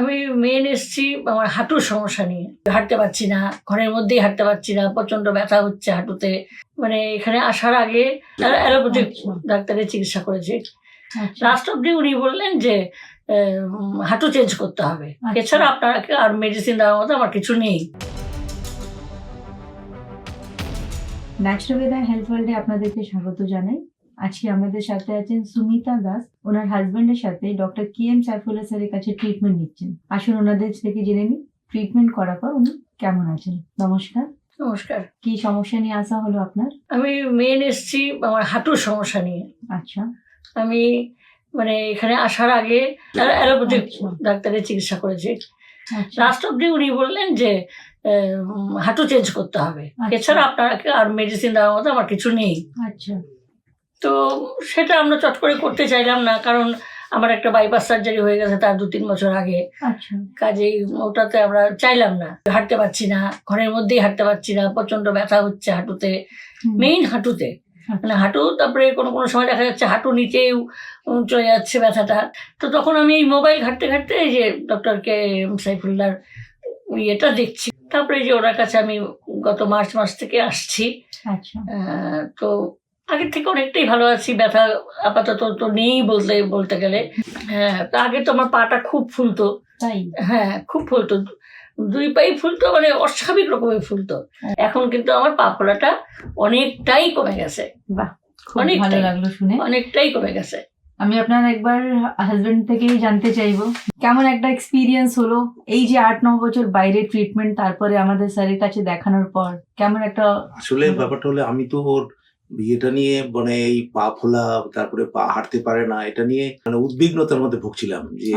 আমি মেন এসছি আমার হাঁটুর সমস্যা নিয়ে। হাঁটতে পারছি না, ঘরের মধ্যেই হাঁটতে পারছি না, প্রচন্ড ব্যথা হচ্ছে হাঁটুতে। মানে এখানে আসার আগে অ্যালোপ্যাথিক ডাক্তারের চিকিৎসা করেছি। লাস্ট অব্দি উনি বললেন যে হাঁটু চেঞ্জ করতে হবে, এছাড়া আপনাকে আর মেডিসিন দেওয়ার মতো আমার কিছু নেই। ন্যাচুরালবেদা হেলথ ওয়ার্ল্ডে আপনাদেরকে স্বাগত জানাই। আজকে আমাদের সাথে আছেন সুমিতা দাস, ওনার হাজবেন্ডের সাথে ডক্টর KM সাইফুল্লাহ স্যারের কাছে ট্রিটমেন্ট নিচ্ছেন। আসুন ওনাদের থেকে জেনে নিই ট্রিটমেন্ট করার পর উনি কেমন আছেন। নমস্কার। নমস্কার। কি সমস্যা নিয়ে আসা হলো আপনার? আমি মেন এসছি আমার হাঁটুর সমস্যা নিয়ে। আচ্ছা। আমি মানে এখানে আসার আগে অ্যালোপ্যাথিক ডাক্তারের চিকিৎসা করেছি। লাস্ট অব্দি উনি বললেন যে হাঁটু চেঞ্জ করতে হবে, এছাড়া আপনাকে আর মেডিসিন দেওয়ার মতো আমার কিছু নেই। আচ্ছা। তো সেটা আমরা চট করে করতে চাইলাম না, কারণ আমার একটা বাইপাস সার্জারি হয়ে গেছে তার 2-3 বছর আগে। আচ্ছা। কাজেই ওটাতে আমরা চাইলাম না। হাঁটতে পারছি না, ঘরের মধ্যেই হাঁটতে পারছি না, প্রচন্ড ব্যথা হচ্ছে হাঁটুতে, মেইন হাঁটুতে। মানে হাঁটু, তারপরে কোনো কোনো সময় দেখা যাচ্ছে হাঁটু নিচেও চলে যাচ্ছে ব্যথাটা। তো তখন আমি এই মোবাইল ঘাঁটতে ঘাঁটতে এই যে ডক্টর KM সাইফুল্লাহর ইয়েটা দেখছি। তারপরে যে ওনার কাছে আমি গত মার্চ মাস থেকে আসছি। আচ্ছা। তো আগের থেকে অনেকটাই ভালো আছি, ব্যথা আপাতত তো নেই বলতে গেলে। হ্যাঁ, তা আগে তো আমার পাটা খুব ফুলতো। তাই? হ্যাঁ, খুব ফুলতো, 2 পাই ফুলতো, মানে অস্বাভাবিক রকমের ফুলতো। এখন কিন্তু আমার পা ফোলাটা অনেকটাই কমে গেছে। বাহ, খুব ভালো লাগলো শুনে। অনেকটাই কমে গেছে। আমি আপনার একবার হাজবেন্ড থেকেই জানতে চাইবো কেমন একটা এক্সপিরিয়েন্স হলো এই যে 8-9 বছর বাইরে ট্রিটমেন্ট, তারপরে আমাদের স্যারের কাছে দেখানোর পর কেমন একটা। আসলে ব্যাপারটা হলো আমি তো ওর বিয়েটা নিয়ে মানে এই পা ফোলা, তারপরে পা হাঁটতে পারে না, এটা নিয়ে মানে উদ্বিগ্নতার মধ্যে ভুগছিলাম যে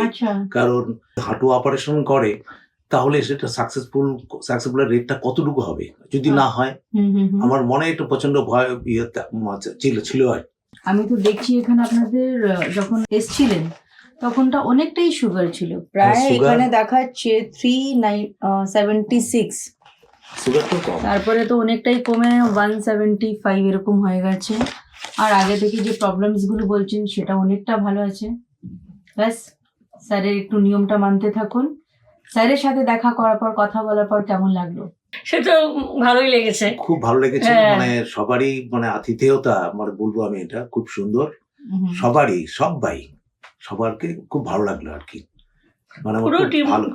কারণ হাঁটু অপারেশন করে তাহলে সেটা সাকসেসফুল রেটটা কতটুকু হবে, যদি না হয় আমার মনে একটু প্রচন্ড ভয় ছিল আর। আমি তো দেখছি এখানে আপনাদের যখন এসছিলেন তখনটা অনেকটাই সুগার ছিল, প্রায় এখানে দেখাচ্ছে 376, তারপরে তো অনেকটাই কমে 175 এরকম হয়ে গেছে। আর আগে থেকে যে প্রবলেমস গুলো বলছেন সেটা অনেকটা ভালো আছে। ব্যাস স্যারের একটু নিয়মটা মানতে থাকুন। স্যারের সাথে দেখা করার পর কথা বলার পর কেমন লাগলো? সেটা ভালোই লেগেছে, খুব ভালো লেগেছে। মানে সবারই মানে আতিথেয়তা মানে বলবো আমি, এটা খুব সুন্দর। সবারই সবারকে খুব ভালো লাগলো আর কি। মানে পুরো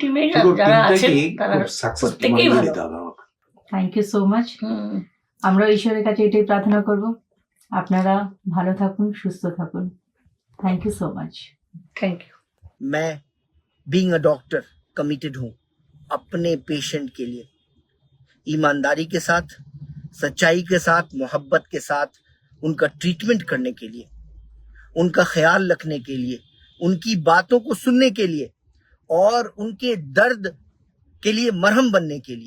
টিমে যারা আছেন তারা প্রত্যেকেই ভালো। Thank you so much. আমরা ঈশ্বরের কাছে এটাই প্রার্থনা করব আপনারা ভালো থাকুন, সুস্থ থাকুন। Thank you so much. Thank you. मैं बीइंग अ डॉक्टर कमिटेड हूँ अपने पेशेंट के लिए, ईमानदारी के साथ, सच्चाई के साथ, मोहब्बत के साथ उनका ट्रीटमेंट करने के लिए, उनका ख्याल रखने के लिए, उनकी बातों को सुनने के लिए और उनके दर्द के लिए मरहम बनने के लिए।